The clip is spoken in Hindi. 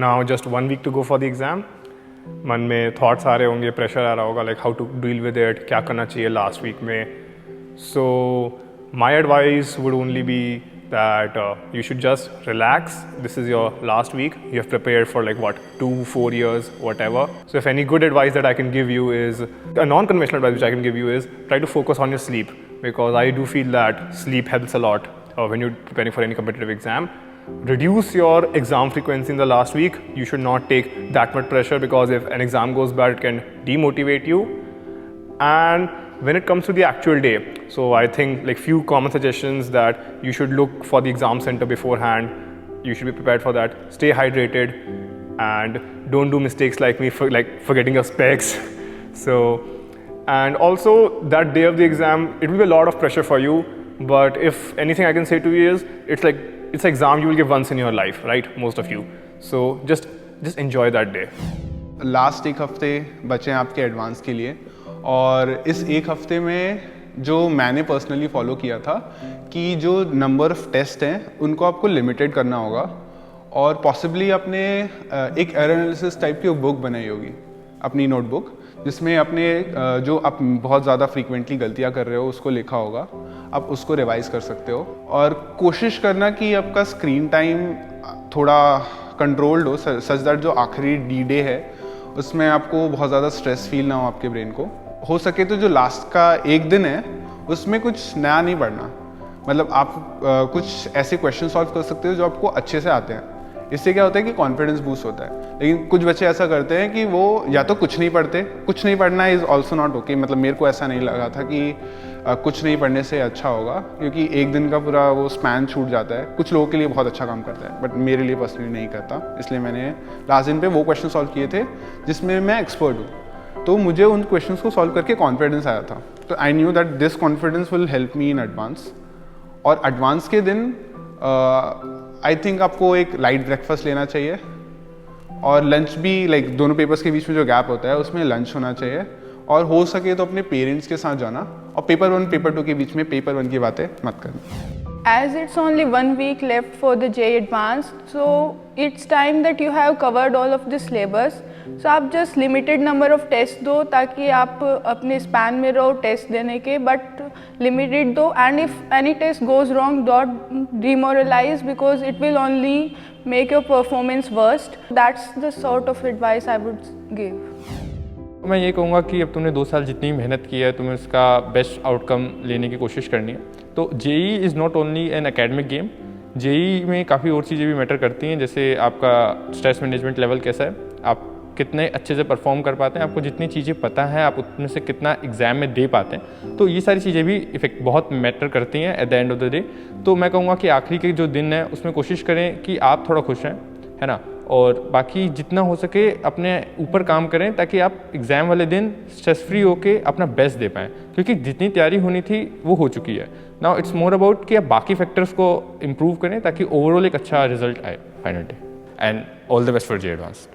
now just 1 week to go for the exam. मन में thoughts आ रहे होंगे, pressure आ रहा होगा, like how to deal with it, क्या करना चाहिए last week में. So my advice would only be that you should just relax. This is your last week. You have prepared for like what, 2-4 years, whatever. So if any good advice that I can give you is, a non-conventional advice which I can give you is, try to focus on your sleep, because I do feel that sleep helps a lot when you're preparing for any competitive exam. Reduce your exam frequency in the last week. You should not take that much pressure, because if an exam goes bad, it can demotivate you. And when it comes to the actual day, so I think like few common suggestions that you should look for the exam center beforehand. You should be prepared for that. Stay hydrated and don't do mistakes like me for like forgetting your specs. So, and also that day of the exam, it will be a lot of pressure for you. But if anything I can say to you is, it's an exam you will give once in your life, right? Most of you. So just enjoy that day. Last एक हफ्ते बचे हैं आपके एडवांस के लिए, और इस एक हफ्ते में जो मैंने पर्सनली फॉलो किया था कि जो नंबर ऑफ टेस्ट हैं उनको आपको लिमिटेड करना होगा, और पॉसिबली आपने एक एरर एनालिसिस टाइप की बुक बनाई होगी, अपनी नोटबुक, जिसमें अपने जो आप बहुत ज़्यादा फ्रीक्वेंटली गलतियाँ कर रहे हो उसको लिखा होगा. आप उसको रिवाइज कर सकते हो, और कोशिश करना कि आपका स्क्रीन टाइम थोड़ा कंट्रोल्ड हो, सच दैट जो आखिरी D-Day है उसमें आपको बहुत ज़्यादा स्ट्रेस फील ना हो आपके ब्रेन को. हो सके तो जो लास्ट का एक दिन है उसमें कुछ नया नहीं पढ़ना, मतलब आप कुछ ऐसे क्वेश्चन सॉल्व कर सकते हो जो आपको अच्छे से आते हैं. इससे क्या होता है कि कॉन्फिडेंस बूस्ट होता है. लेकिन कुछ बच्चे ऐसा करते हैं कि वो या तो कुछ नहीं पढ़ते. कुछ नहीं पढ़ना इज़ ऑल्सो नॉट ओके. मतलब मेरे को ऐसा नहीं लगा था कि कुछ नहीं पढ़ने से अच्छा होगा, क्योंकि एक दिन का पूरा वो स्पैन छूट जाता है. कुछ लोगों के लिए बहुत अच्छा काम करता है, बट मेरे लिए पर्सनली नहीं करता. इसलिए मैंने लास्ट दिन पे वो क्वेश्चन सॉल्व किए थे जिसमें मैं एक्सपर्ट हूँ, तो मुझे उन क्वेश्चंस को सॉल्व करके कॉन्फिडेंस आया था. तो I knew that this confidence will help me in advance. और एडवांस के दिन आई थिंक आपको एक लाइट ब्रेकफास्ट लेना चाहिए, और लंच भी लाइक दोनों पेपर्स के बीच में जो गैप होता है उसमें लंच होना चाहिए. और हो सके तो अपने पेरेंट्स के साथ जाना, और पेपर 1 पेपर 2 के बीच में पेपर 1 की बातें मत करना. As it's only 1 week left for the JEE Advanced, so it's time that you have covered all of the syllabus. So आप just limited number of tests दो ताकि आप अपने span में रहो टेस्ट देने के, but limited दो. And if any test goes wrong, don't demoralize, because it will only make your performance worst. That's the sort of advice I would give. मैं ये कहूँगा कि अब तुमने 2 साल जितनी मेहनत की है, तुम्हें उसका बेस्ट आउटकम लेने की कोशिश करनी है. तो JEE is not only an academic game. JEE में काफ़ी और चीज़ें भी मैटर करती हैं, जैसे आपका स्ट्रेस मैनेजमेंट लेवल कैसा है, आप कितने अच्छे से परफॉर्म कर पाते हैं, आपको जितनी चीज़ें पता है आप उतने से कितना एग्ज़ाम में दे पाते हैं. तो ये सारी चीज़ें भी इफेक्ट बहुत मैटर करती हैं at the end of the day. तो मैं कहूँगा कि आखिरी के जो दिन है उसमें कोशिश करें कि आप थोड़ा खुश हैं, है ना, और बाकी जितना हो सके अपने ऊपर काम करें ताकि आप एग्ज़ाम वाले दिन स्ट्रेस फ्री होके अपना बेस्ट दे पाएँ, क्योंकि जितनी तैयारी होनी थी वो हो चुकी है. नाउ इट्स मोर अबाउट कि आप बाकी फैक्टर्स को इम्प्रूव करें ताकि ओवरऑल एक अच्छा रिजल्ट आए final day. And all the best for JEE advance.